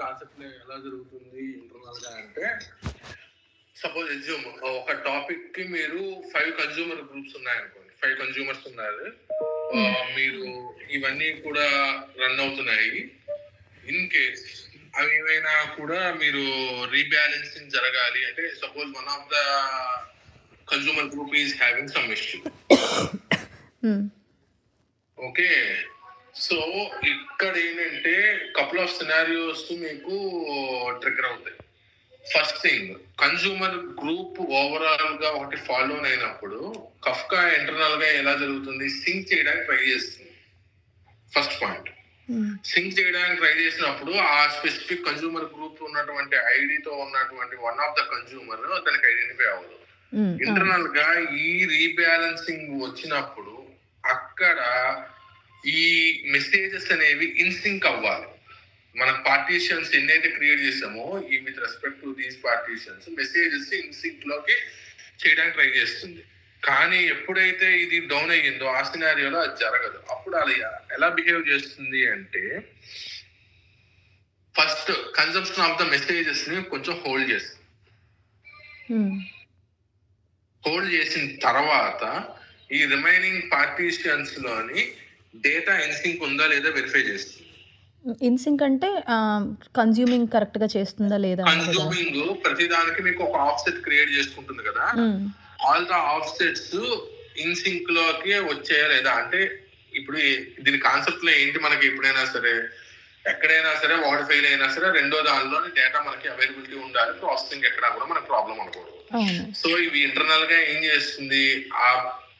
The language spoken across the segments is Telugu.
కాన్సెప్ట్ ఎలా జరుగుతుంది ఇంటర్నల్ గా అంటే, సపోజ్ ఎజ్యూమ్ ఒక టాపిక్ కి మీరు 5 కన్జ్యూమర్ గ్రూప్స్ ఉన్నాయనుకోండి, 5 కన్జ్యూమర్స్ ఉన్నారు. మీరు ఇవన్నీ కూడా రన్ అవుతున్నాయి. ఇన్ కేస్ అవి ఏమైనా కూడా మీరు రీబ్యాలెన్సింగ్ జరగాలి అంటే, suppose one of the consumer group is having some issue. Okay, so ఇక్కడ ఏంటంటే కపుల్ ఆఫ్ సినారియోస్ మీకు ట్రిగర్ అవుతాయి. First thing, consumer group overall గా ఒకటి ఫాలో అయినప్పుడు కఫ్కా ఇంటర్నల్ గా ఎలా జరుగుతుంది, సింక్ చేయడానికి ట్రై చేస్తుంది. ఫస్ట్ పాయింట్, సింక్ చేయడానికి ట్రై చేసినప్పుడు ఆ స్పెసిఫిక్ కన్జ్యూమర్ గ్రూప్ ఉన్నటువంటి ఐడితో ఉన్నటువంటి వన్ ఆఫ్ ద కన్జ్యూమర్ దానికి ఐడెంటిఫై అవ్వదు. ఇంటర్నల్ గా ఈ రీబ్యాలెన్సింగ్ వచ్చినప్పుడు అక్కడ ఈ మెసేజెస్ అనేవి ఇన్సింక్ అవ్వాలి. మన పార్టీషన్స్ ఎన్నైతే క్రియేట్ చేసామో ఈ with respect to these partitions messages in sync లోకి చేయడానికి ట్రై చేస్తుంది. కానీ ఎప్పుడైతే ఇది డౌన్ అయ్యిందో ఆ సినారియోలో అది జరగదు. అప్పుడు అది ఎలా బిహేవ్ చేస్తుంది అంటే, first consumption of the messages ని కొంచెం హోల్డ్ చేస్తుంది. హోల్డ్ చేసిన తర్వాత ఈ రిమైనింగ్ పార్టీషన్స్ లోని డేటా ఇన్సింక్ ఉందా లేదా వెరిఫై చేస్తుంది. ఇన్సింక్ అంటే కన్జ్యూమింగ్ కరెక్ట్ గా చేస్తుందా లేదా? కన్జ్యూమింగ్ ప్రతిదానికి మీకు ఒక ఆఫ్సెట్ క్రియేట్ చేసుకుంటుంది కదా, ఆల్ ద ఆఫ్సెట్స్ ఇన్సింక్ లోకి వచ్చాయా లేదా అంటే, ఇప్పుడు దీని కాన్సెప్ట్ లో ఏంటి, మనకి ఎప్పుడైనా సరే ఎక్కడైనా సరే వాటర్ ఫెయిల్ అయినా సరే రెండో దానిలోని డేటా మనకి అవైలబిలిటీ ఉండాలి. ప్రాసెసింగ్ ఎక్కడా కూడా మనకు ప్రాబ్లం అనుకోవడం. సో ఇవి ఇంటర్నల్ గా ఏం చేస్తుంది, ఆ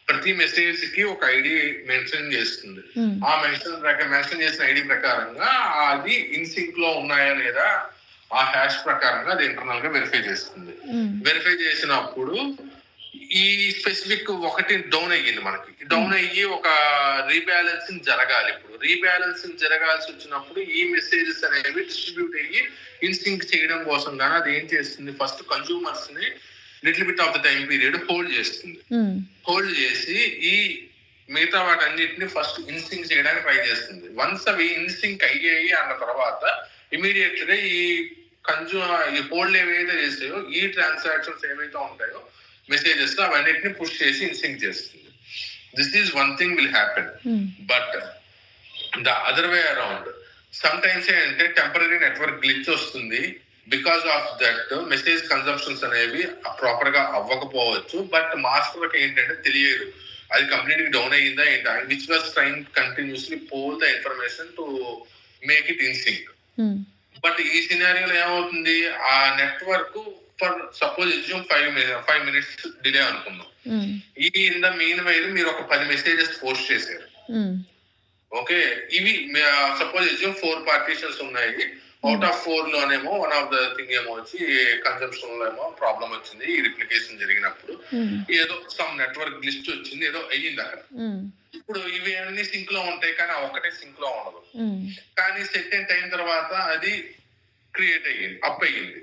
ప్రతి మెసేజ్ కి ఒక ఐడి మెన్షన్ చేస్తుంది. ఆ మెన్షన్ చేసిన ఐడి ప్రకారంగా అది ఇన్సింక్ లో ఉన్నాయా లేదా ఆ హ్యాష్ ప్రకారంగా అది ఇంటర్నల్ గా వెరిఫై చేస్తుంది. వెరిఫై చేసినప్పుడు ఈ స్పెసిఫిక్ ఒకటి డౌన్ అయ్యింది, మనకి డౌన్ అయ్యి ఒక రీబ్యాలెన్సింగ్ జరగాలి. ఇప్పుడు రీబ్యాలెన్సింగ్ జరగాల్సి వచ్చినప్పుడు ఈ మెసేజెస్ అనేవి డిస్ట్రిబ్యూట్ అయ్యి ఇన్సింక్ చేయడం కోసం గానీ అది ఏం చేస్తుంది, ఫస్ట్ కన్జ్యూమర్స్ ని little bit of the time period hold చేస్తుంది. హోల్డ్ చేసి ఈ మిగతా వాటన్నిటిని ఫస్ట్ ఇన్సింక్ చేయడానికి ట్రై చేస్తుంది. వన్స్ అవి ఇన్సింక్ అయ్యాయి అన్న తర్వాత ఇమీడియట్ గా ఈ హోల్డ్ ఏవైతే చేసాయో ఈ ట్రాన్సాక్షన్స్ ఏవైతే ఉంటాయో మెసేజెస్ అవన్నిటిని పుష్ చేసి ఇన్సింక్ చేస్తుంది. This is one thing will happen. But the other way around some times ఏంటంటే టెంపరరీ నెట్వర్క్ గ్లిచ్ వస్తుంది. Because of that message consumptions అనేవి ప్రాపర్ గా అవ్వకపోవచ్చు. బట్ మాస్టర్ ఏంటంటే తెలియదు అది కంప్లీట్ గా డౌన్ అయ్యిందా ఏంటా, which was trying continuously poll the information to make it in sync. But ఈ సినారియోలో ఏమవుతుంది, ఆ network for suppose assume 5 minutes delay అనుకుందాం. ఈ ఇన్ ద మీన్ వైల్ మీరు ఒక 10 మెసేజెస్ పోస్ట్ చేశారు. ఓకే, ఇవి సపోజ్ ఎజ్యూమ్ 4 పార్టీషన్స్ ఉన్నాయి. అవుట్ ఆఫ్ 4 లోనేమో వన్ ఆఫ్ ద థింగ్ ఏమో వచ్చి కన్సంప్షన్ లో ఏమో ప్రాబ్లం వచ్చింది. ఈ రిప్లికేషన్ జరిగినప్పుడు ఏదో సమ్ నెట్వర్క్ లిస్ట్ వచ్చింది, ఏదో అయ్యింది అక్కడ. ఇప్పుడు ఇవి అన్ని సింక్ లో ఉంటాయి కానీ ఆ ఒక్కటే సింక్ లో ఉండదు. కానీ సెకండ్ టైం తర్వాత అది క్రియేట్ అయ్యింది, అప్ అయ్యింది.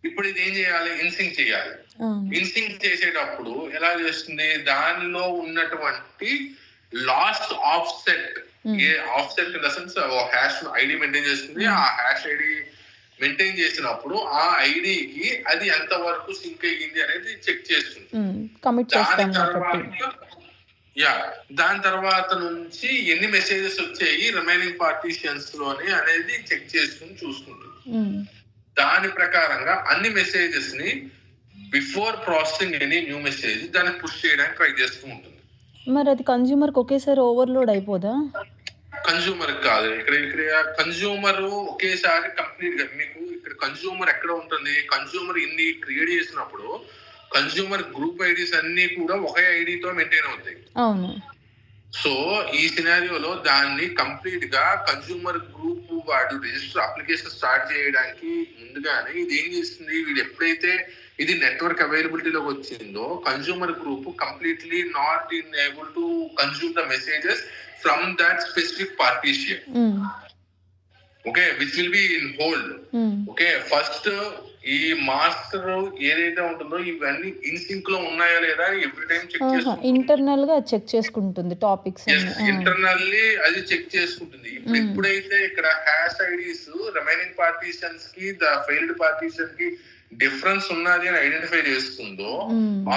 ఇప్పుడు ఇది ఏం చేయాలి, ఇన్సింక్ చేయాలి. ఇన్సింక్ చేసేటప్పుడు ఎలా చేస్తుంది, దానిలో ఉన్నటువంటి last offset, A offset in the sense hash ID maintain చేస్తుంది. ఆ హ్యాష్ ఐడి మెయింటైన్ చేసినప్పుడు ఆ ఐడికి అది ఎంత వరకు సింక్ అయ్యింది అనేది చెక్ చేస్తుంది. దాని తర్వాత నుంచి ఎన్ని మెసేజెస్ వచ్చాయి రిమైనింగ్ పార్టీషన్స్ లోని అనేది చెక్ చేసుకుని చూసుకుంటుంది. దాని ప్రకారంగా అన్ని మెసేజెస్ ని before processing any new message దాన్ని పుష్ చేయడానికి ట్రై చేస్తూ ఉంటుంది. మరి అది కన్జ్యూమర్ ఒకేసారి ఓవర్లోడ్ అయిపోదా? కన్జ్యూమర్ కాదు, ఇక్కడ కన్జ్యూమర్ ఒకేసారి కంప్లీట్ గా మీకు ఇక్కడ కన్జ్యూమర్ ఎక్కడ ఉంటుంది, కన్జ్యూమర్ ఇన్ని క్రియేట్ చేసినప్పుడు కన్జ్యూమర్ గ్రూప్ ఐడీస్ అన్ని కూడా ఒకే ఐడితో మెయింటైన్ అవుతాయి. అవును. సో ఈ సినారియోలో దాన్ని కంప్లీట్ గా కన్జ్యూమర్ గ్రూప్ వాడు రిజిస్టర్ అప్లికేషన్ స్టార్ట్ చేయడానికి ముందుగానే ఇది ఏం చేస్తుంది, వీడు ఎప్పుడైతే ఇది నెట్వర్క్ అవైలబిలిటీలోకి వచ్చిందో consumer group completely not in able to consume the messages from that specific partition. Okay, which will be in hold. Okay, first ఈ మాస్టర్ ఏదైతే ఉంటుందో ఇవన్నీ ఇన్ సింక్ లో ఉన్నాయా లేదా అని ఎవ్రీ టైం చెక్ చేసుకుంటుంది. ఇంటర్నల్ గా చెక్ చేసుకుంటుంది టాపిక్స్ ఇంటర్నల్లీ అది చెక్ చేసుకుంటుంది. ఇప్పుడు ఎప్పుడైతే ఇక్కడ హ్యాష్ ఐడీస్ రిమైనింగ్ పార్టీషన్స్ కి ద ఫెయిల్డ్ పార్టీషన్ కి డిఫరెన్స్ ఉన్నది అని ఐడెంటిఫై చేస్తుందో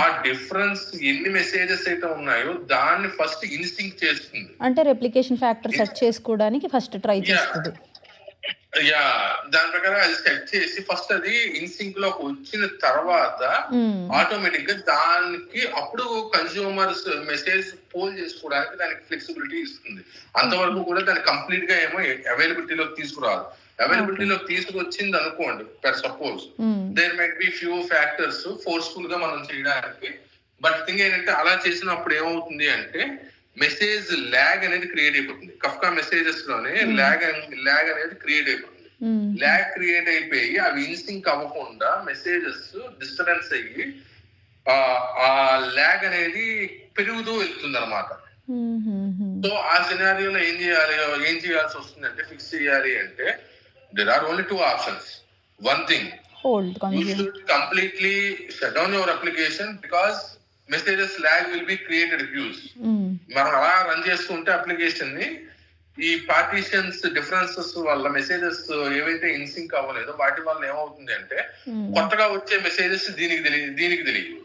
ఆ డిఫరెన్స్ ఎన్ని మెసేజెస్ అయితే ఉన్నాయో దాన్ని ఫస్ట్ ఇన్స్టింక్ చేస్తుంది. అంటే రెప్లికేషన్ ఫ్యాక్టర్ సెట్ చేసుకోవడానికి ఫస్ట్ ట్రై చేస్తుంది. యా, దాని ప్రకారం అది సెట్ చేసి ఫస్ట్ అది ఇన్సింక్ లోకి వచ్చిన తర్వాత ఆటోమేటిక్ గా దానికి అప్పుడు కన్స్యూమర్స్ మెసేజ్ పోల్ చేసుకోవడానికి దానికి ఫ్లెక్సిబిలిటీ ఇస్తుంది. అంతవరకు కూడా దాన్ని కంప్లీట్ గా ఏమో అవైలబిలిటీలోకి తీసుకురాదు. అవైలబిలిటీలోకి తీసుకొచ్చింది అనుకోండి, for suppose there might be few factors forceful గా మనం చేయడానికి. బట్ థింగ్ ఏంటంటే అలా చేసినప్పుడు ఏమవుతుంది అంటే మెసేజ్ ల్యాగ్ అనేది క్రియేట్ అయిపోతుంది. కఫ్కా మెసేజెస్ లోనే ల్యాగ్ అనేది క్రియేట్ అయిపోతుంది. ల్యాగ్ క్రియేట్ అయిపోయి అవి ఇన్సింక్ అవ్వకుండా మెసేజెస్ డిస్టర్బెన్స్ అయ్యి ఆ ల్యాగ్ అనేది పెరుగుతూ వెళ్తుంది అనమాట. సో ఆ సినారియోలో ఏం చేయాల్సి వస్తుంది అంటే, ఫిక్స్ చేయాలి అంటే there are only two options. One thing, you should completely shut down your application because messages lag will be created huge. మనం అలా రన్ చేస్తుంటే అప్లికేషన్ ని ఈ పార్టీషన్స్ డిఫరెన్సెస్ వల్ల మెసేజెస్ ఏవైతే ఇన్సింక్ అవ్వలేదో వాటి వల్ల ఏమవుతుంది అంటే కొత్తగా వచ్చే మెసేజెస్ దీనికి తెలియదు.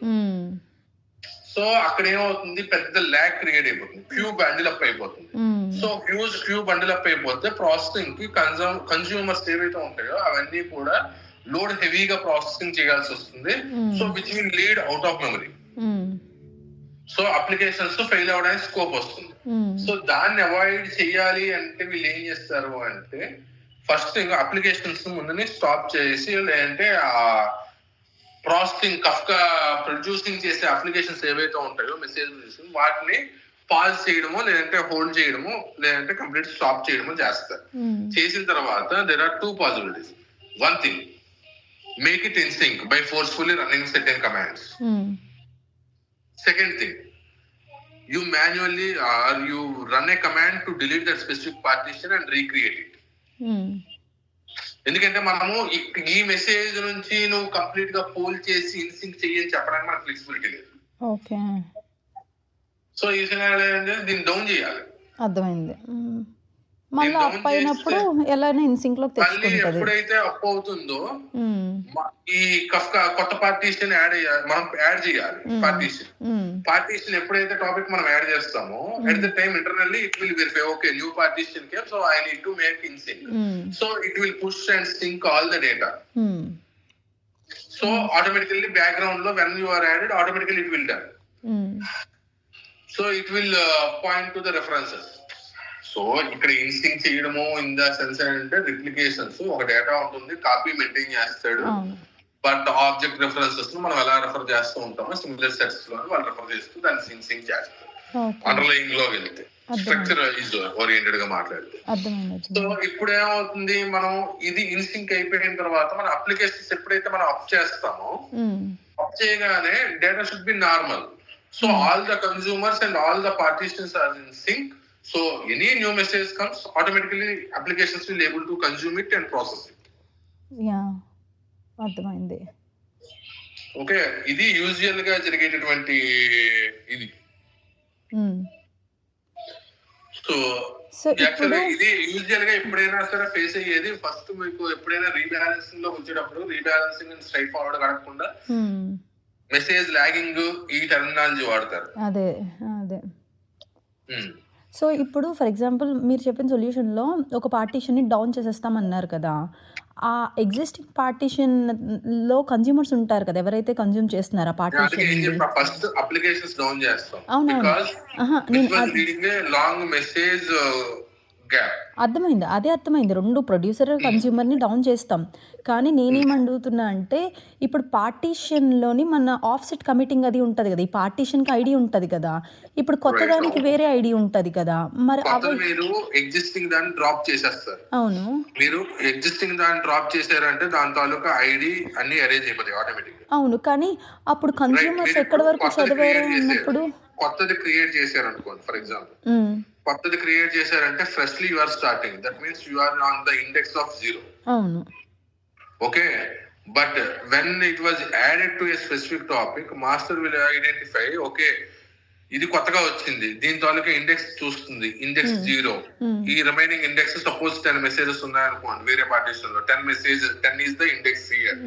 సో అక్కడ ఏమవుతుంది, పెద్ద ల్యాగ్ క్రియేట్ అయిపోతుంది, క్యూ బండిల్ అప్ అయిపోతుంది. సో క్యూ బండిల్ అప్ అయిపోతే ప్రాసెసింగ్ కి కన్స్యూమర్స్ ఏవైతే ఉంటాయో అవన్నీ కూడా లోడ్ హెవీగా ప్రాసెసింగ్ చేయాల్సి వస్తుంది. So which will lead out of memory. So applications fail అవడానికి స్కోప్ వస్తుంది. సో దాన్ని అవాయిడ్ చేయాలి అంటే వీళ్ళు ఏం చేస్తారు అంటే, ఫస్ట్ ఇంకా అప్లికేషన్స్ ముందుని స్టాప్ చేసి, లేదంటే ఆ ప్రాసెసింగ్ కఫ్కా ప్రొడ్యూసింగ్ చేసే అప్లికేషన్స్ ఏవైతే ఉంటాయో మెసేజ్ వాటిని పాజ్ చేయడమో, లేదంటే హోల్డ్ చేయడమో, లేదంటే కంప్లీట్ స్టాప్ చేయడమో చేస్తారు. చేసిన తర్వాత there are two possibilities. One thing, make it in sync by forcefully running certain commands. Second thing, you manually or you run a command to delete that specific partition and recreate it. ఎందుకంటే మనము ఈ మెసేజ్ నుంచి నువ్వు కంప్లీట్ గా పోల్ చేసి ఇన్సింక్ చెయ్యని చెప్పడానికి మనకు ఫ్లెక్సిబిలిటీ లేదు. ఓకే, సో ఈ సినారియో దీన్ని డౌన్ చేయాలి. అర్థమైంది. మళ్ళీ అప్ అయినప్పుడు ఎలానే ఇన్సింక్ లోకి తెచ్చుకుంటది. ఎప్పుడైతే అప్ అవుతుందో ఈ కఫ్కా కొత్త పార్టీషన్ మనం యాడ్ చేయాలి. పార్టీషన్ ఎప్పుడైతే టాపిక్ మనం యాడ్ చేస్తామో at the time internally it will verify, okay new partition came, so I need to make in sync. So it will push and sync all the data. So automatically background లో when you are added automatically it will done. So it will point to the references. So ఇక్కడ ఇన్స్టింక్ చేయడము ఇన్ ద సెన్స్ అంటే రిప్లికేషన్స్, ఒక డేటా ఉంటుంది, కాపీ మెయింటైన్ చేస్తాడు. బట్ ఆబ్జెక్ట్ రెఫరెన్సెస్ మనం ఎలా రెఫర్ చేస్తూ ఉంటామో సిమిలర్ సెట్స్ లో వాళ్ళు రెఫర్ చేస్తూ దాన్ని సింక్ చేస్తారు. అండర్లైన్ లో వెళ్తే స్ట్రక్చర్ ఓరియంటెడ్ గా మాట్లాడితే. సో ఇప్పుడు ఏమవుతుంది, మనం ఇది ఇన్స్టింక్ అయిపోయిన తర్వాత మన అప్లికేషన్స్ ఎప్పుడైతే మనం అప్ చేస్తామో, అప్ చేయగానే data should be normal. So all the consumers and all the partitions are in sync. So any new message comes, automatically applications will able to consume it and process it. Yeah, అర్థమైంది. ఓకే, ఇది యూజువల్ గా జరిగేటటువంటి ఇది. సో యాక్చువల్లీ ఇది యూజువల్ గా ఎప్పుడైనా సరే ఫేస్ అయ్యేది. ఫస్ట్ మీకు ఎప్పుడైనా రీబ్యాలెన్సింగ్ లో వచ్చేటప్పుడు రీబ్యాలెన్సింగ్ స్ట్రైట్ ఫార్వర్డ్ కాకుండా మెసేజ్ లాగింగ్ ఈ టెర్మినాలజీ వాడతారు. అదే. సో ఇప్పుడు ఫర్ ఎగ్జాంపుల్ మీరు చెప్పిన సొల్యూషన్లో ఒక పార్టీషన్ని డౌన్ చేసేస్తామన్నారు కదా, ఆ ఎగ్జిస్టింగ్ పార్టీషన్లో కన్స్యూమర్స్ ఉంటారు కదా, ఎవరైతే కన్స్యూమ్ చేస్తున్నారో ఆ పార్టీషన్, అర్థమైంది. రెండు ప్రొడ్యూసర్ కన్స్యూమర్ని డౌన్ చేస్తాం. కానీ నేనేమడుగుతున్నా అంటే, ఇప్పుడు పార్టీషన్లోని మన ఆఫ్సెట్ కమిటింగ్ అది ఉంటుంది కదా, ఈ పార్టీషన్కి ఐడి ఉంటుంది కదా, ఇప్పుడు కొత్త దానికి వేరే ఐడి ఉంటుంది కదా, మరి మీరు ఎగ్జిస్టింగ్ దాన్ని డ్రాప్ చేసేస్తారు. అవును, మీరు ఎగ్జిస్టింగ్ దాన్ని డ్రాప్ చేశారంటే దాని తాలూకా ఐడి అన్ని అరేంజ్ అయిపోతాయి ఆటోమేటిక్. అవును, కానీ అప్పుడు కన్స్యూమర్స్ ఎక్కడి వరకు చదివారు అన్నప్పుడు కొత్తది క్రియేట్ చేశారు అనుకోండి. ఫర్ ఎగ్జాంపుల్ కొత్తది క్రియేట్ చేశారంటే freshly you are starting, that means you are on the index of 0. అవును, okay. But when it was added to a specific topic, master will identify, okay, ఇది కొత్తగా వచ్చింది, దీని తాలూకా ఇండెక్స్ చూస్తుంది, ఇండెక్స్ 0. ఈ రిమైనింగ్ ఇండెక్స్ సపోజ్ 10 మెసేజెస్ ఉన్నాయనుకోండి వేరే పార్టీషన్ లో, 10 is the index here.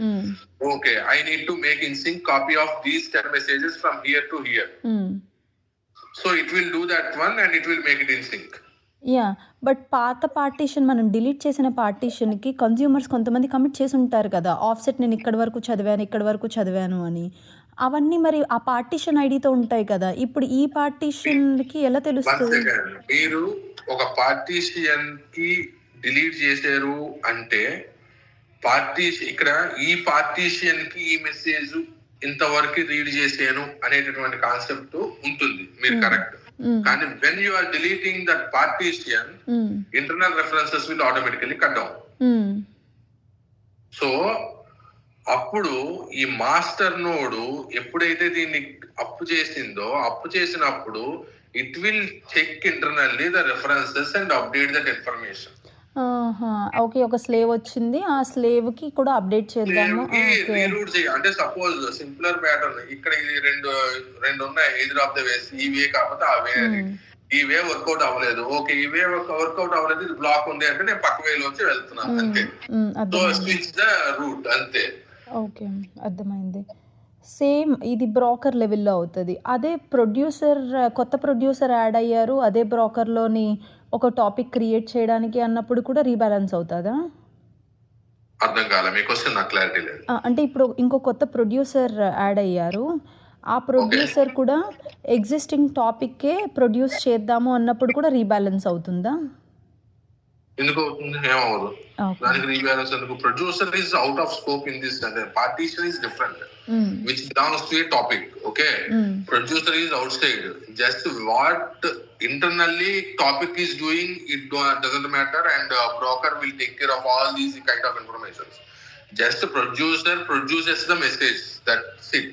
Okay, I need to make in sync copy of these 10 messages from here to here. So it will do that one and it will make it in sync. Yeah, but పాత పార్టీషన్ మనం డిలీట్ చేసిన పార్టీషన్కి కన్జ్యూమర్స్ కొంతమంది కమిట్ చేసి ఉంటారు కదా, ఆఫ్సెట్ నేను ఇక్కడి వరకు చదివాను అని. అవన్నీ మరి ఆ పార్టీషన్ ఐడితో ఉంటాయి కదా, ఇప్పుడు ఈ పార్టీషన్కి ఎలా తెలుస్తుంది? మీరు ఒక పార్టీషన్ కి డిలీట్ చేశారు అంటే ఇక్కడ ఈ పార్టీషన్ కి ఈ మెసేజ్ ఇంతవరకు రీడ్ చేశాను అనేటటువంటి కాన్సెప్ట్ ఉంటుంది, మీరు కరెక్ట్. కానీ when you are deleting that partition, internal references will automatically cut down. So అప్పుడు ఈ మాస్టర్ నోడు ఎప్పుడైతే దీన్ని అప్పు చేసినప్పుడు it will check internally the references and update that information. Okay, ఒక స్లేవ్ వచ్చింది, ఆ స్లేవ్ కి కూడా అప్డేట్ చేద్దాము. అంటే సపోజ్ సింపులర్ ప్యాటర్న్, ఇక్కడ ఇది రెండు ఉన్నాయి, ఎయిదర్ ఆఫ్ ద వేస్, ఈ వే కాకపోతే ఆ వే అని. ఈ వే వర్కౌట్ అవ్వలేదు, ఓకే ఈ వే వర్కౌట్ అవ్వలేదు, ఇది బ్లాక్ ఉంది అంటే నేను పక్క వేలోంచి వెళ్తున్నాను అంతే. సో స్విచ్ ద రూట్ అంతే. ఓకే, అర్థమైంది. సేమ్ ఇది బ్రోకర్ లెవెల్లో అవుతుంది. అదే కొత్త ప్రొడ్యూసర్ యాడ్ అయ్యారు, అదే బ్రోకర్లోని ఒక టాపిక్ క్రియేట్ చేయడానికి అన్నప్పుడు కూడా రీబ్యాలెన్స్ అవుతుందా? అర్థం కాలే మీ క్వశ్చన్, నాకు క్లారిటీ లేదు. అంటే ఇప్పుడు ఇంకో కొత్త ప్రొడ్యూసర్ యాడ్ అయ్యారు, ఆ ప్రొడ్యూసర్ కూడా ఎగ్జిస్టింగ్ టాపిక్కే ప్రొడ్యూస్ చేద్దాము అన్నప్పుడు కూడా రీబ్యాలెన్స్ అవుతుందా? ఎందుకు అవుతుంది? ఏమవుదు, దానికి రీబ్యాలెన్స్ ఎందుకు? Producer is out of scope in this, అంటే partition is different which belongs to a topic. Okay, producer is outside, just what internally topic is doing, it doesn't matter, and broker will take care of all these kind of information. Just producer produces the message, that's it.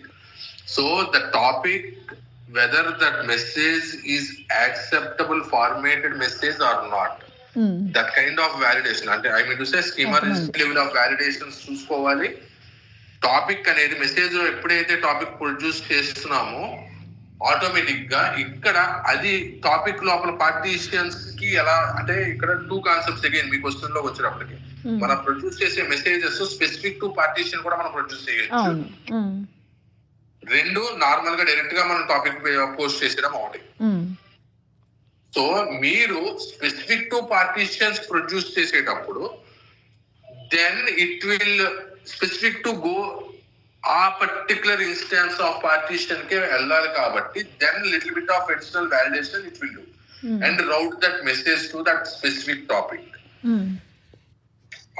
So the topic, whether that message is acceptable formatted message or not, that kind of validation, అంటే I mean to say schema level of validations చూసుకోవాలి. టాపిక్ అనేది మెసేజ్ ఎప్పుడైతే టాపిక్ ప్రొడ్యూస్ చేస్తున్నామో ఆటోమేటిక్ గా ఇక్కడ అది టాపిక్ లోపల పార్టీషియన్స్ కి ఎలా, అంటే ఇక్కడ 2 కాన్సెప్ట్స్ అగైన్ మీ క్వశ్చన్ లో వచ్చినప్పటికి, మనం ప్రొడ్యూస్ చేసే మెసేజెస్ స్పెసిఫిక్ టు పార్టీషన్ కూడా మనం ప్రొడ్యూస్ చేయొచ్చు. 2 నార్మల్ గా డైరెక్ట్ గా మనం టాపిక్ పోస్ట్ చేసేయడం ఒకటి. సో మీరు స్పెసిఫిక్ టు పార్టీషియన్స్ ప్రొడ్యూస్ చేసేటప్పుడు then it will specific to go ఆ పర్టికులర్ ఇన్స్టాన్స్ ఆఫ్ పార్టీషన్ కే వెళ్ళాలి కాబట్టి then little bit of additional validation it will do and route that message to that specific topic.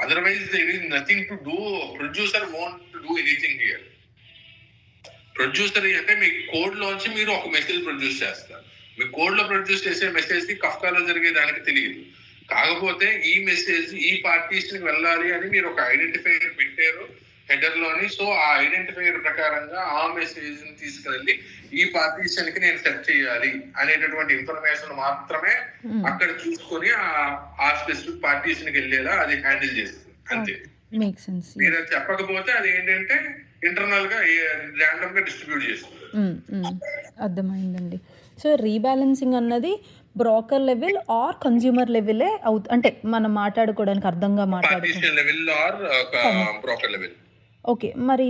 Otherwise there is nothing to do. Producer want to do anything here. Producer అంటే మీ కోడ్ లోంచి మీరు ఒక మెసేజ్ ప్రొడ్యూస్ చేస్తారు. మీ కోడ్ లో ప్రొడ్యూస్ చేసే మెసేజ్ కి కఫ్కాలో జరిగే దానికి తెలియదు. కాకపోతే ఈ మెసేజ్ ఈ పార్టీషన్ వెళ్ళాలి అని మీరు ఒక ఐడెంటిఫైర్ పెట్టారు హెడర్ లోని. సో ఆ ఐడెంటిఫైర్ ప్రకారంగా ఆ మెసేజ్ ని తీసుకెళ్ళి ఈ పార్టీషన్ కి నేను సెట్ చేయాలి అనేటటువంటి ఇన్ఫర్మేషన్ మాత్రమే అక్కడ చూసుకొని ఆ స్పెసిఫిక్ పార్టీషన్ కి వెళ్ళేలా అది హ్యాండిల్ చేస్తుంది అంతే. మీరు చెప్పకపోతే అది ఏంటంటే ఇంటర్నల్ గా ర్యాండమ్ గా డిస్ట్రిబ్యూట్ చేస్తుంది. అర్థమైందండి. సో రీబ్యాలెన్సింగ్ అన్నది బ్రోకర్ లెవెల్ ఆర్ కన్స్యూమర్ లెవెలే అంటే మనం మాట్లాడుకోవడానికి అర్థంగా ఓకే. మరి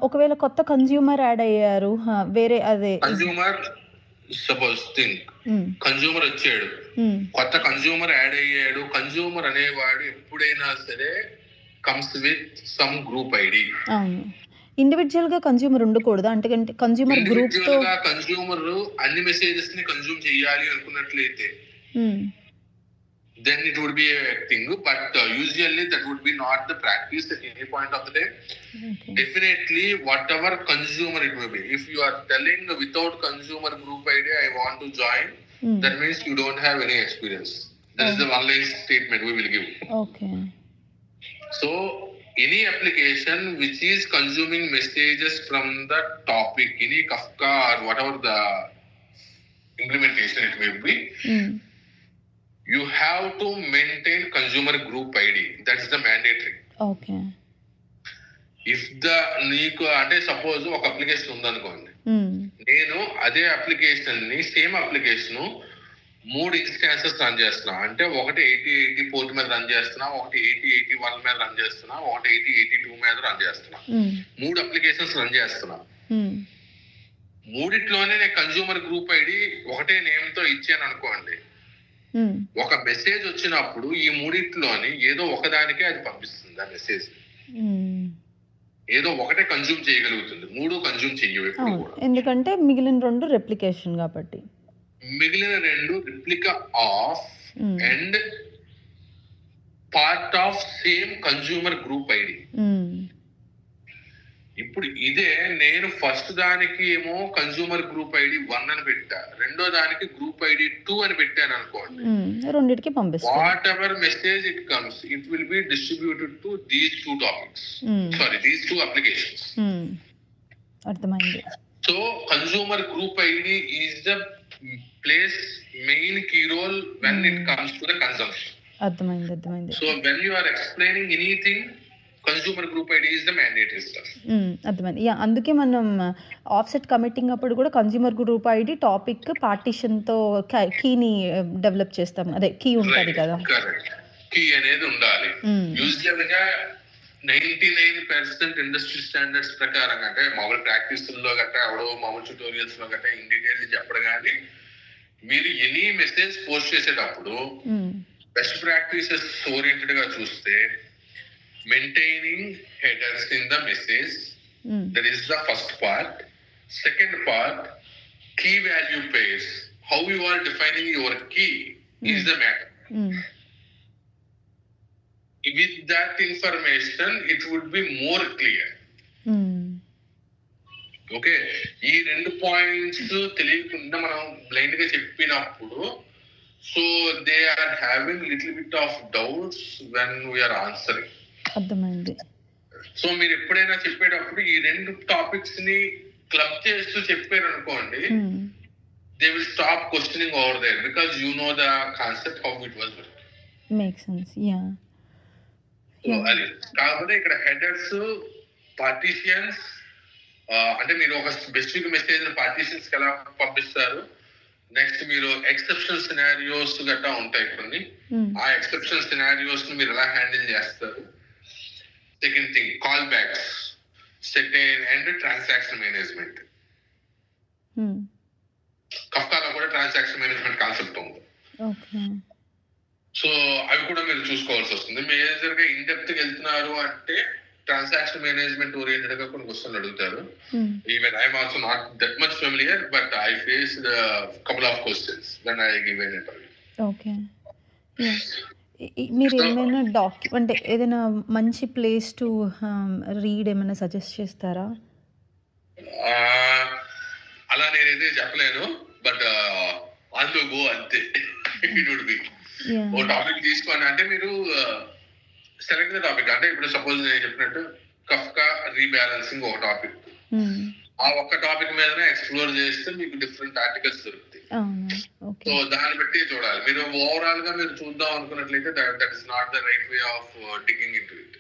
ఒకవేళ కొత్త కన్స్యూమర్ యాడ్ అయ్యారు, వేరే అదే కన్స్యూమర్ సపోజ్ థింక్ కన్స్యూమర్ వచ్చాడు, కొత్త కన్స్యూమర్ యాడ్ అయ్యాడు. కన్స్యూమర్ అనేవాడు ఎప్పుడైనా సరే comes with some group ID. అవును, ఇండివిజువల్ గా కన్స్యూమర్ ఉండకూడదు. అంటే కన్స్యూమర్ గ్రూప్ తో కన్స్యూమర్ అన్ని మెసేజెస్ ని కన్స్యూమ్ చేయాలి అనుకున్నట్లయితే then it would be a thing, but usually that would be not the practice at any point of the day. Okay. Definitely whatever consumer it may be, if you are telling without consumer group ID I want to join, that means you don't have any experience. That is the one line statement we will give. Okay. So any application which is consuming messages from the topic, any Kafka or whatever the implementation it may be, you have to maintain consumer group ID. That's the mandatory. Okay. If నీకు అంటే సపోజ్ ఒక అప్లికేషన్ ఉందనుకోండి, ఉమ్, నేను అదే అప్లికేషన్ ని సేమ్ అప్లికేషన్ 3 ఇన్స్టాన్సెస్ రన్ చేస్తున్నా. అంటే ఒకటి 8080 పోర్ట్ మీద రన్ చేస్తున్నా, ఒకటి 8081 మీద రన్ చేస్తున్నా, ఒకటి 8082 మీద రన్ చేస్తున్నా. ఉమ్, 3 అప్లికేషన్స్ రన్ చేస్తున్నా. ఉమ్, మూడిట్లోనే నేను కన్జ్యూమర్ గ్రూప్ ఐడి ఒకటే నేమ్ తో ఇచ్చాను అనుకోండి, ఉమ్, ఒక మెసేజ్ వచ్చినప్పుడు ఈ మూడిట్లోని ఏదో ఒకదానికే అది పంపిస్తుంది. ఆ మెసేజ్ ఉమ్. ఏదో ఒకటే కన్జ్యూమ్ చేయగలుగుతుంది, 3 కన్జ్యూమ్ చెయ్యవు ఎప్పుడు అవును, కూడా. ఎందుకంటే మిగిలిన 2 రెప్లికేషన్ కాబట్టి. మిగిలిన 2 replica of um, and part of same consumer group ID. Um, ఇప్పుడు ఇదే నేను ఫస్ట్ దానికి ఏమో కన్జ్యూమర్ గ్రూప్ ఐడి 1 అని పెట్టా, రెండో దానికి గ్రూప్ ఐడి 2 అని పెట్టాను అనుకోండి. ఉమ్, రెండిటికి పంపిస్తాం. Whatever message it comes, it will be distributed to these 2 topics, um, these 2 applications. Um, అర్థమైంది. So consumer group ID is the place main key role when it comes to the consumption. అర్థమైంది. So when you are explaining anything, consumer group ID is the mandatory stuff. అర్థమైంది. యా, అందుకే మనం ఆఫ్సెట్ కమిటింగ్ అప్పుడు కూడా కన్జ్యూమర్ గ్రూప్ ఐడి టాపిక్ పార్టీషన్తో కీని డెవలప్ చేస్తాం. అదే కీ ఉంటుంది కదా. కరెక్ట్, కీ అనేది ఉండాలి. యూజువల్ గా 99% ఇండస్ట్రీ స్టాండర్డ్స్ ప్రకారం, అంటే మామూలు ప్రాక్టీస్ లో గట్రా ఎవడో మామూలు ట్యూటోరియల్స్ లో గట్రా ఇన్ డీటెయిల్ చెప్పడం, కానీ మీరు ఎనీ మెసేజ్ పోస్ట్ చేసేటప్పుడు బెస్ట్ ప్రాక్టీసెస్ ఓరియంటెడ్ గా చూస్తే maintaining headers in the message, that is the first part. Second part, key value pairs, how you are defining your key is the matter. With that information it would be more clear. Okay, ఈ 2 పాయింట్స్ తెలియకుండా మనం బ్లైండ్ గా చెప్పినప్పుడు, so they are having little bit of doubts when we're answering. అర్థమైంది. సో మీరు ఎప్పుడైనా చెప్పేటప్పుడు ఈ 2 టాపిక్స్ ని క్లబ్ చేస్తూ చెప్పారు అనుకోండి, they will stop questioning over there because you know the concept how it was working. Make sense. Yeah, so అది కాకపోతే ఇక్కడ హెడర్స్, పార్టీషియన్స్, అంటే మీరు ఒక స్పెసిఫిక్ మెసేజ్ పార్టీషన్స్ ఎలా పంపిస్తారు, నెక్స్ట్ మీరు ఎక్సెప్షన్ సినారియోస్ గట్టా ఉంటాయి కొన్ని, ఆ ఎక్సెప్షన్ సినారియోస్ ని మీరు ఎలా హ్యాండిల్ చేస్తారు. Second thing, callbacks, second and transaction management. కఫ్కాలో కూడా ట్రాన్సాక్షన్ మేనేజ్మెంట్ కాన్సెప్ట్ ఉంది. సో అవి కూడా మీరు చూసుకోవాల్సి వస్తుంది. మేజర్ గా ఇన్ డెప్త్ గా వెళ్తున్నారు అంటే ట్రాన్సాక్షన్ మేనేజ్మెంట్ ఓరియంటెడ్ గా కొన్ని క్వశ్చన్లు అడుగుతారు. Even I'm also not that much familiar, but I faced couple of questions when I give an interview. Okay, మీరు ఏమైనా అంటే ఏదైనా మంచి ప్లేస్ టు రీడ్ ఏమైనా సజెస్ట్ చేస్తారా? అలా నేనైతే చెప్పలేను, బట్ ఆన్ ద గో అంతే. ఇట్ వుడ్ బి ఓ టాపిక్ తీసుకోండి, అంటే మీరు సెలెక్ట్ ద టాపిక్. అంటే ఇప్పుడు సపోజ్ నేను చెప్పినట్టు కఫ్కా రీబ్యాలెన్సింగ్ ఒక టాపిక్, ఆ ఒక్క టాపిక్ మీదనే ఎక్స్ప్లోర్ చేస్తే మీకు డిఫరెంట్ ఆర్టికల్స్ దొరుకుతాయి. సో దాన్ని బట్టి చూడాలి. మీరు ఓవరాల్ గా మీరు చూద్దాం అనుకున్నట్లయితే that is not the right way of digging into it.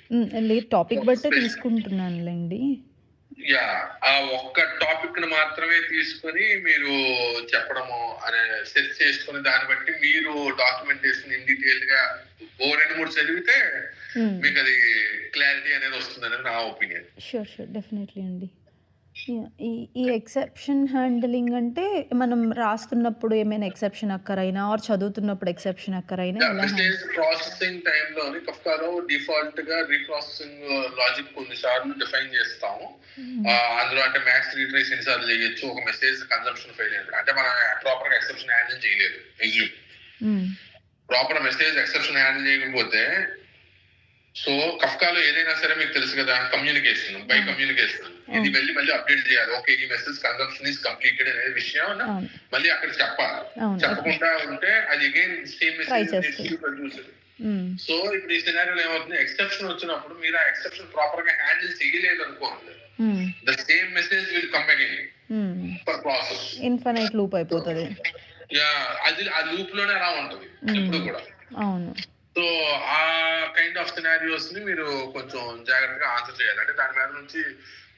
లేదు, టాపిక్ బట్టే తీసుకుంటున్నానులేండి. యా, ఆ ఒక్క టాపిక్ ని మాత్రమే తీసుకొని మీరు చెప్పడము అనే సెట్ చేసుకుని దాన్ని బట్టి మీరు డాక్యుమెంటేషన్ ఇన్ డీటెయిల్ గా 2-3 చదివితే మీకు అది క్లారిటీ అనేది వస్తుందని నా ఒపీనియన్. షూర్ డెఫినెట్లీ అండి. ఈ ఎక్సెప్షన్ హ్యాండిలింగ్ అంటే మనం రాస్తున్నప్పుడు ఏమైనా ఎక్సెప్షన్ అక్కరైనా ఆర్ చదువుతున్నప్పుడు ఎక్సెప్షన్ అక్కరైనా మెసేజ్ ప్రాసెసింగ్ టైంలోని కఫ్కాలో డిఫాల్ట్ గా రీప్రాసెసింగ్ లాజిక్ కొన్నిసార్లు డిఫైన్ చేస్తాము. అందులో అంటే మ్యాక్స్ రీట్రేస్ ఎన్నిసార్లు చేయొచ్చు ఒక మెసేజ్ కన్సంప్షన్ ఫెయిల్ అయింది అంటే మనం ప్రాపర్ గా ఎక్సెప్షన్ హ్యాండిల్ చేయలేదు. ప్రాపర్ మెసేజ్ ఎక్సెప్షన్ హ్యాండిల్ చేయకపోతే, సో కఫ్కాలో ఏదైనా సరే మీకు తెలుసు కదా, కమ్యూనికేషన్ బై కమ్యూనికేషన్, ఇది మళ్ళీ అప్డేట్ చేయాలి. ఓకే, ఈ మెసేజ్ కన్సంప్షన్ ఈస్ కంప్లీటెడ్ అనే విషయం మళ్ళీ అక్కడ చెప్పాలి. చెప్పకుండా ఉంటే అది again same message produce. So ఇప్పుడు ఈ సినారియోలో ఏమవుతుంది, ఎక్సెప్షన్ వచ్చినప్పుడు మీరు ఆ ఎక్సెప్షన్ ప్రాపర్ గా హ్యాండిల్ చేయలేదు అనుకోండి, the same message will come again for process. Infinite loop అయిపోతుంది. అది ఆ లూప్ లోనే అలా ఉంటుంది ఎప్పుడు కూడా. అవును. సో ఆ కైండ్ ఆఫ్ సినారియోస్ ని మీరు కొంచెం జాగ్రత్తగా ఆన్సర్ చేయాలి. అంటే దాని మీద నుంచి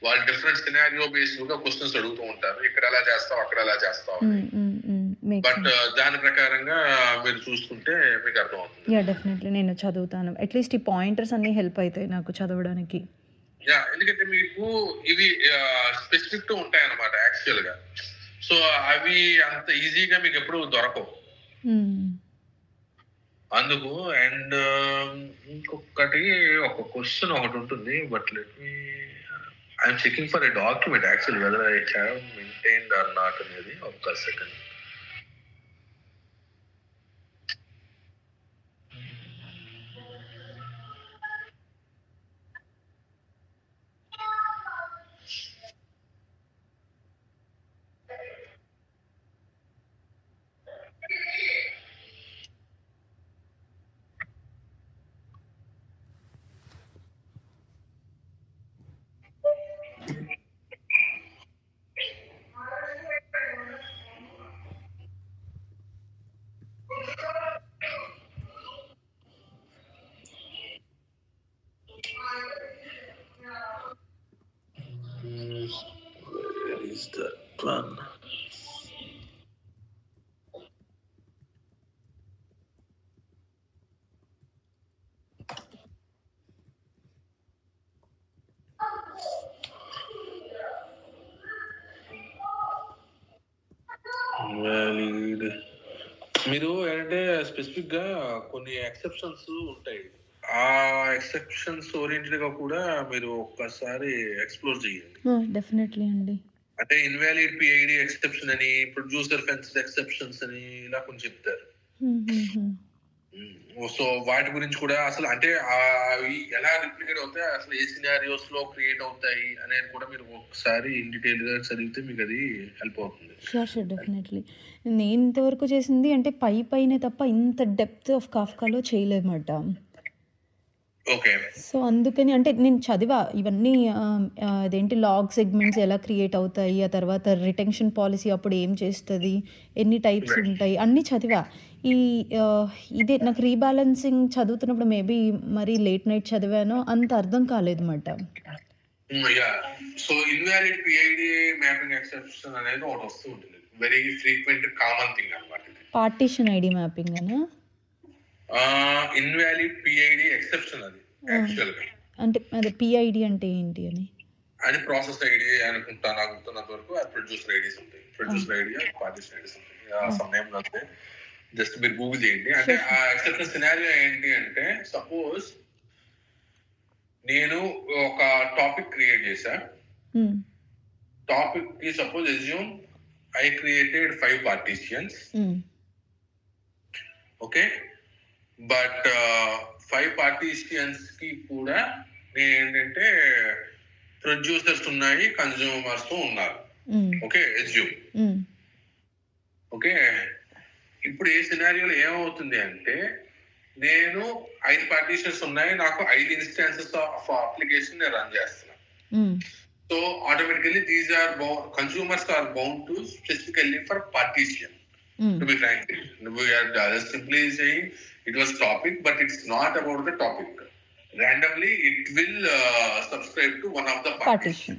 వాళ్ళు డిఫరెంట్ సినారియో బేస్డ్ గా క్వశ్చన్స్ అడుగుతూ ఉంటారు. ఇక్కడ ఎలా చేస్తావు, అక్కడ ఎలా చేస్తావు అని. బట్ దాని ప్రకారంగా మీరు చూసుకుంటే మీకు అర్థమవుతుంది. యా డెఫినెట్లీ నేను చదువుతాను. అట్లీస్ట్ ఈ పాయింటర్స్ అన్ని హెల్ప్ అవుతాయి నాకు చదవడానికి. యా ఎందుకంటే మీకు ఇవి స్పెసిఫిక్ గా ఉంటాయి అన్నమాట యాక్చువల్ గా. సో అవి అంత ఈజీగా మీకు ఎప్పుడు దొరకవు. అందుకు అండ్ ఇంకొకటి ఒక క్వశ్చన్ ఒకటి ఉంటుంది. But let me I'm checking for a document actual whether I have maintained or not అనేది. ఒక్క second. Where is that one? Valid. మీరు ఏంటంటే స్పెసిఫిక్ గా కొన్ని ఎక్సెప్షన్స్ ఉంటాయి. ఆ ఎక్సెప్షన్స్ ఓరియంటెడ్ గా కూడా మీరు ఒక్కసారి ఎక్స్ప్లోర్ చేయండి. డెఫినెట్లీ అండి. అంటే ఇన్వాలిడ్ పిఐడి ఎక్సెప్షన్ అని, ప్రొడ్యూసర్ ఫెన్స్డ్ ఎక్సెప్షన్స్ అని ఇలా కొన్ని చెప్తారు. సో వాటి గురించి కూడా అసలు అంటే అవి ఎలా రిప్లికేట్ అవుతాయి, అసలు ఏ సినారియోస్ లో క్రియేట్ అవుతాయి అనేది కూడా మీరు ఒకసారి ఇన్ డీటెయిల్ గా చదివితే మీకు అది హెల్ప్ అవుతుంది. Sure definitely. నేను ఇంతవరకు చేసింది అంటే పైనే తప్ప ఇంత డెప్త్ ఆఫ్ కాఫ్కాలో చేయలేమాట. ఓకే. సో అందుకని అంటే నేను చదివా ఇవన్నీ అదేంటి లాగ్ సెగ్మెంట్స్ ఎలా క్రియేట్ అవుతాయి, ఆ తర్వాత రిటెన్షన్ పాలసీ అప్పుడు ఏం చేస్తుంది, ఎన్ని టైప్స్ ఉంటాయి అన్నీ చదివా. ఈ ఇదే నాకు రీబ్యాలెన్సింగ్ చదువుతున్నప్పుడు మేబీ మరి లేట్ నైట్ చదివానో అంత అర్థం కాలేదు మాట. So invalid PID mapping exception అనేది ఒకటి వస్తూ ఉంటుంది. వెరీ ఫ్రీక్వెంట్ కామన్ థింగ్ అన్నమాట. పార్టీషన్ ఐడి మ్యాపింగ్ అనా? ఇన్వాలిడ్ పిఐడి ఎక్సెప్షన్ అది యాక్చువల్ గా. అంటే అదే పిఐడి అంటే ఏంటి అని? అది ప్రాసెస్ ఐడి అనుకుంటా నాకు గుర్తున్నంత వరకు. అది ప్రొడ్యూసర్ ఐడీస్ ఉంటాయి. ప్రొడ్యూసర్ ఐడి, పార్టీషన్ ఐడీస్ ఉంటాయి. సమయం అంటే జస్ట్ మీరు గూగుల్ చేయండి. అంటే ఆ ఎక్సెప్షన్ సినారియో ఏంటి అంటే, సపోజ్ నేను ఒక టాపిక్ క్రియేట్ చేశా. టాపిక్ కి suppose assume I created 5 partitions. Okay. But 5 partitions కి కూడా నేను ఏంటంటే ప్రొడ్యూసర్స్ ఉన్నాయి, కన్జ్యూమర్స్ ఉన్నారు. Okay assume. ఓకే. ఇప్పుడు ఏ సినారియోలో ఏమవుతుంది అంటే, నేను 5 పార్టీషన్స్ ఉన్నాయి, నాకు 5 ఇన్స్టాన్సెస్ ఆఫ్ అప్లికేషన్ నేను రన్ చేస్తున్నాను. So automatically these are consumers are bound to specifically for partition. To be frank, we are just simply saying it was topic, but it's not about the topic. Randomly, it will subscribe to one of the partition.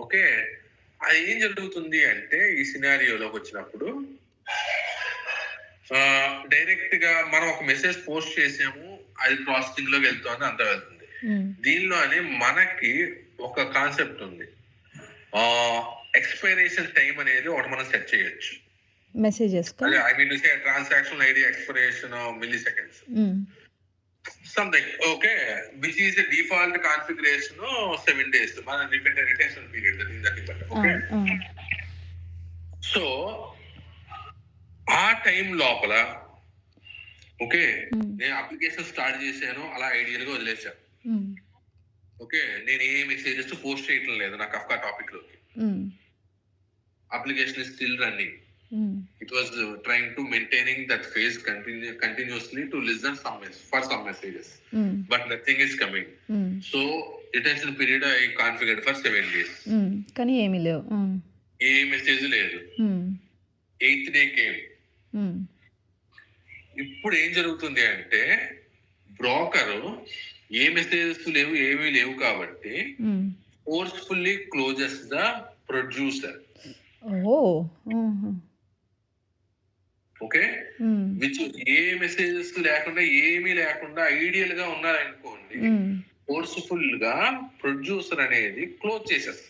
Okay. అది ఏం జరుగుతుంది అంటే ఈ సినారియోలోకి వచ్చినప్పుడు డైరెక్ట్ గా మనం ఒక మెసేజ్ పోస్ట్ చేసాము, అది ప్రాసెసింగ్ లోకి వెళ్తుంది, అంతా వెళ్తుంది. దీనిలోనే మనకి ఒక కాన్సెప్ట్ ఉంది. ఎక్స్పైరేషన్ టైం అనేది ఒకటి మనం సెట్ చేయొచ్చు messages. I mean to say transaction ID expiration milli seconds something. Okay. Which is the default configuration 7 days. మన retention period that. Okay. So ఆ టైం లోపల ఓకే నేను అప్లికేషన్ స్టార్ట్ చేశాను, అలా ఐడియల్ గా వదిలేసాను. ఓకే. నేను ఏ మెసేజెస్ పోస్ట్ చేయటం లేదు నా కఫ్కా టాపిక్ లోకి. Application is still running. It was trying to maintaining that phase continuously to listen for some messages. But nothing is coming. So retention period I configured for 7 days. కానీ ఏమీ లేవు. ఏ మెసేజ్ లేదు. 8th day came. ఇప్పుడు ఏం జరుగుతుంది అంటే బ్రోకర్ ఏ మెసేజెస్ లేవు ఏమీ లేవు కాబట్టి forcefully closes the producer. Oh okay, which ఏ మెసేజెస్ లేకుండా ఏమీ లేకుండా ఐడియల్ గా ఉన్నారనుకోండి, ఫోర్స్ఫుల్ గా ప్రొడ్యూసర్ అనేది క్లోజ్ చేసేస్తుంది.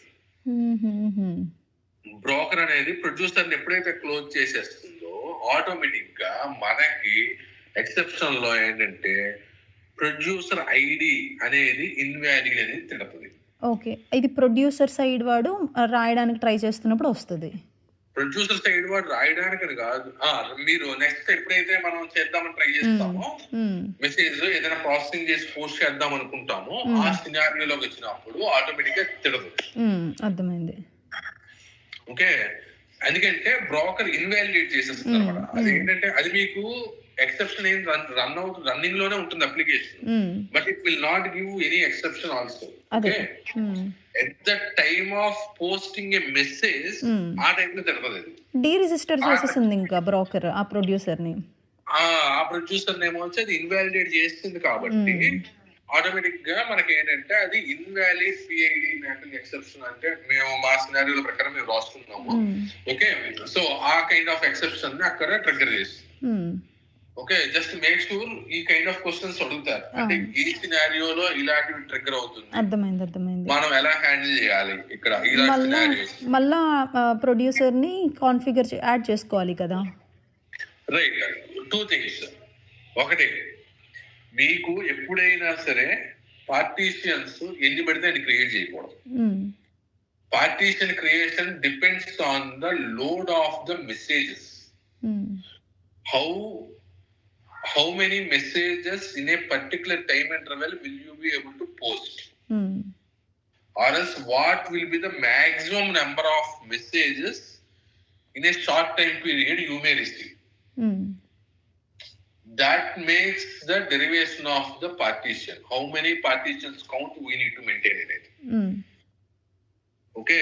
బ్రోకర్ అనేది ప్రొడ్యూసర్ ఎప్పుడైతే క్లోజ్ చేసేస్తుందో ఆటోమేటిక్ గా మనకి ఎక్సెప్షన్ లో ఏంటంటే ప్రొడ్యూసర్ ఐడి అనేది ఇన్వాలిడ్ అనేది తిడుతుంది. ఓకే, ఇది ప్రొడ్యూసర్ సైడ్ వాడు రాయడానికి ట్రై చేస్తున్నప్పుడు వస్తుంది. ప్రొడ్యూసర్ సైడ్ వాడు రాయడానికి కాదు, మీరు నెక్స్ట్ ఎప్పుడైతే మనం చేద్దామని ట్రై చేస్తామో మెసేజ్ ఏదైనా ప్రాసెసింగ్ చేసి పోస్ట్ చేద్దాం అనుకుంటామో ఆ సినారియోలోకి వచ్చినప్పుడు ఆటోమేటిక్ గా తిడదు. అర్థమైంది. ఓకే, ఎందుకంటే బ్రోకర్ ఇన్వాలిడేట్ చేసేస్తుంది అనమాట. అది ఏంటంటే అది మీకు ఎక్సెప్షన్ ఏం రన్నింగ్ లోనే ఉంటుంది application, but it will not give any exception also. Okay, at the time of posting A message ఆ టైం లో తిడతది, డీరిజిస్టర్ చేసేసింది ఇంకా బ్రోకర్ ఆ ప్రొడ్యూసర్ ని. ఆ ప్రొడ్యూసర్ నేమ్ వచ్చి అది ఇన్వాలిడేట్ చేస్తుంది కాబట్టి ఆటోమేటిక్ గా మనకి ఏంటంటే అది ఇన్వాలిడ్ పిఐడి మ్యాపింగ్ ఎక్సెప్షన్ అంటే మేము మా సినారియోల ప్రకారం మేము రాసుకున్నాము. ఓకే, సో ఆ కైండ్ ఆఫ్ ఎక్సెప్షన్ ని అక్కడ ట్రిగ్గర్ చేస్తుంది. ఓకే, జస్ట్ మేక్ షూర్ ఈ కైండ్ ఆఫ్ క్వశ్చన్స్ అడుగుతారు, అంటే ఈ సినారియోలో ఇలాంటివి ట్రిగ్గర్ అవుతుంది, అర్థమైంది. మనం ఎలా హ్యాండిల్ చేయాలి ఇక్కడ మళ్ళా ప్రొడ్యూసర్ ని కాన్ఫిగర్ యాడ్ చేసుకోవాలి కదా. Right, 2 things. ఒకటి, మీకు ఎప్పుడైనా సరే పార్టీషియన్స్ ఎన్ని పడితే అది క్రియేట్ చేయకూడదు. Partition creation depends on the load of the messages. How many messages in a particular time interval will you be able to post? Or else what will be the maximum number of messages in a short time period you may receive? That makes the derivation of the partition. How many partitions count we need to maintain in it? Okay,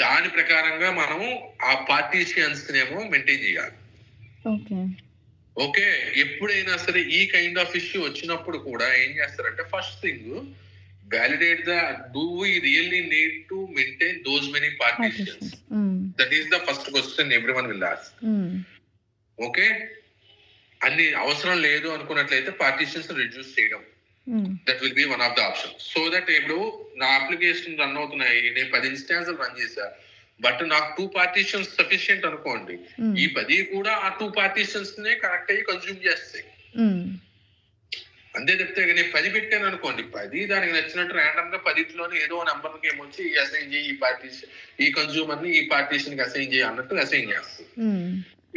దాని ప్రకారంగా మనము ఆ పార్టీషియన్స్ నేమో మెయింటైన్ చేయాలి. ఓకే, ఎప్పుడైనా సరే ఈ కైండ్ ఆఫ్ ఇష్యూ వచ్చినప్పుడు కూడా ఏం చేస్తారంటే first thing validate the do we really need to maintain those many partitions? That is the first question everyone will ask. Okay, అన్ని అవసరం లేదు అనుకున్నట్లయితే పార్టీషన్స్ రిడ్యూస్ చేయడం, that will be one of the option. So that ఇప్పుడు నా అప్లికేషన్ రన్ అవుతున్నాయి, నేను 10 ఇన్స్టాన్సులు రన్ చేశా, బట్ నాకు 2 పార్టీషన్స్ సఫిషియంట్ అనుకోండి, ఈ 10 కూడా ఆ 2 పార్టీషన్స్ నే కనెక్ట్ అయ్యి కన్స్యూమ్ చేస్తాయి. అంతే చెప్తే నేను 10 పెట్టాను అనుకోండి, 10 దానికి నచ్చినట్టు ర్యాండమ్ గా 10లోనే ఏదో నెంబర్ కి ఏమొచ్చి అసైన్ చేయి, ఈ పార్టీషన్ ఈ కన్స్యూమర్ ని ఈ పార్టీషన్ కి అసైన్ చేయి అన్నట్టు అసైన్ చేస్తుంది.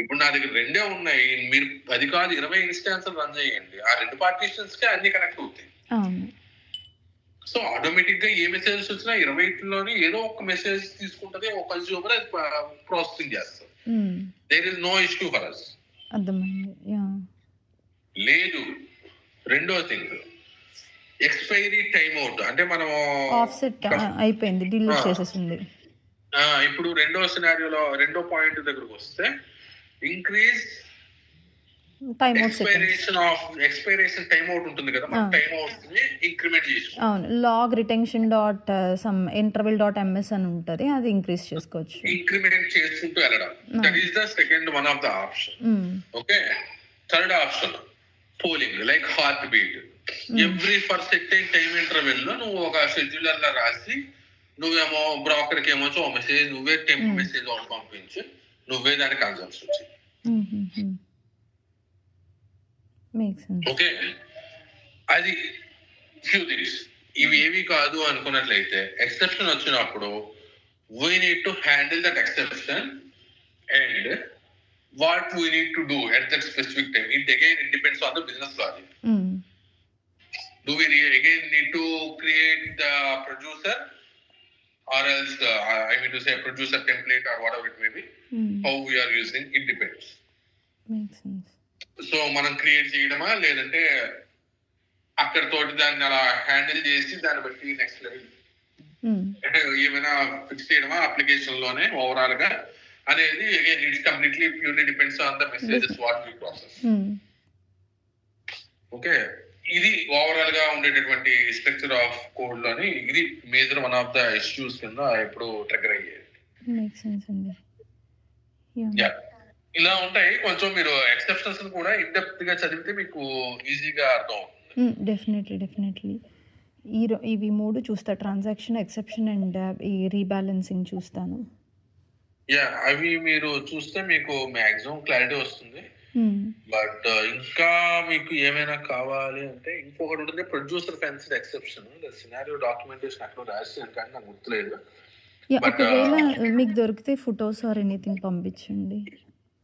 ఇప్పుడు నా దగ్గర 2 ఉన్నాయి, మీరు 10 కాదు 20 ఇన్స్టాన్స్ రన్ చేయండి, ఆ 2 పార్టీషన్స్ కి అన్ని కనెక్ట్ అవుతాయి. సో ఆటోమేటిక్ గా ఏ మెసేజెస్ వచ్చినా 20లోనే ఏదో ఒక మెసేజ్ తీసుకుంటది, ఒక కన్స్యూమర్ ప్రాసెసింగ్ చేస్తారు. There is no issue for us. లేదు, రెండో థింగ్ ఎక్స్పైరీ టైమ్ అవుట్, అంటే మనం ఆఫ్సెట్ అయిపోయింది, డిలీట్ చేసేసింది. ఇప్పుడు రెండో సినారియోలో రెండో పాయింట్ దగ్గరకు వస్తే increase time out expiration time out ఉంటుంది కదా, మనం టైమ్ అవుట్ ని ఇంక్రిమెంట్ చేసుకోవచ్చు. అవును, log retention dot some interval dot MS అని ఉంటది, అది ఇంక్రీజ్ చేసుకోవచ్చు, ఇంక్రిమెంట్ చేసుకుంటూ వెళ్ళడం. That is the second one of the option. Okay, third option polling, like heartbeat. Every for second time interval లో నువ్వు ఒక షెడ్యూలర్ లా రాసి నువ్వేమో బ్రోకర్ కి ఏమో మెసేజ్ నువ్వే టెంప్ మెసేజ్ అవుట్ పంపించి నువ్వే దాన్ని కన్సంప్షన్ చేయి. ఓకే, అది ఫ్యూ థింగ్స్. ఇవి ఏవి కాదు అనుకున్నట్లయితే ఎక్సెప్షన్ వచ్చినప్పుడు we need to handle that exception and what we need to do at that specific time. It again depends on the business logic. Do we again need to create the producer or else I mean to say producer template or whatever it may be. How we are using it depends. Makes sense. So మనం క్రియేట్ చేయడమా లేదంటే అక్కడ తోటి దాన్ని అలా హ్యాండిల్ చేసి దాన్ని బట్టి నెక్స్ట్ లెవెల్ ఏమైనా ఫిక్స్ చేయడమా అప్లికేషన్ లోనే ఓవరాల్ గా అనేది again it completely purely depends on the messages what we process. Okay. ఇది ఓవరాల్ గా ఉండేటటువంటి స్ట్రక్చర్ ఆఫ్ కోడ్ లోని ఇది major one of the issues కింద ఎప్పుడు ట్రిగ్గర్ అయ్యేది. మేక్ సెన్స్ అండి. యాహ్! యాహ్! ఇలా ఉంటాయి. కొంచెం మీరు ఎక్సెప్షన్స్ కూడా ఇన్ డెప్త్ గా చదివితే మీకు ఈజీగా అర్థం అవుతుంది. డెఫినెట్లీ. ఇవి 3 చూస్తా. ట్రాన్సాక్షన్, ఎక్సెప్షన్ అండ్ ఈ రీబాలన్సింగ్ చూస్తాను. యాహ్! అవి మీరు చూస్తే మీకు మాక్సిమం క్లారిటీ వస్తుంది. హ్మ్. బట్ ఇంకా మీకు ఏమైనా కావాలి అంటే ఇంకొకటి ఉంటుంది producer fenced exception. Scenario documentation ఎక్కడో రాసాను కానీ నాకు గుర్తులేదు. యాహ్! బట్ ఒకవేళ మీకు దొరికితే ఫోటోస్ ఆర్ ఎనీథింగ్ పంపించండి.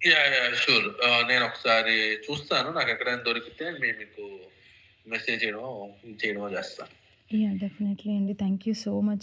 యాహ్! షూర్. నేను ఒకసారి చూస్తాను. నాకు ఎక్కడైనా దొరికితే నేను మీకు మెసేజ్ చేయడమో, చేయడమో చేస్తాను. యాహ్! డెఫినెట్లీ అండి. Thank you so much.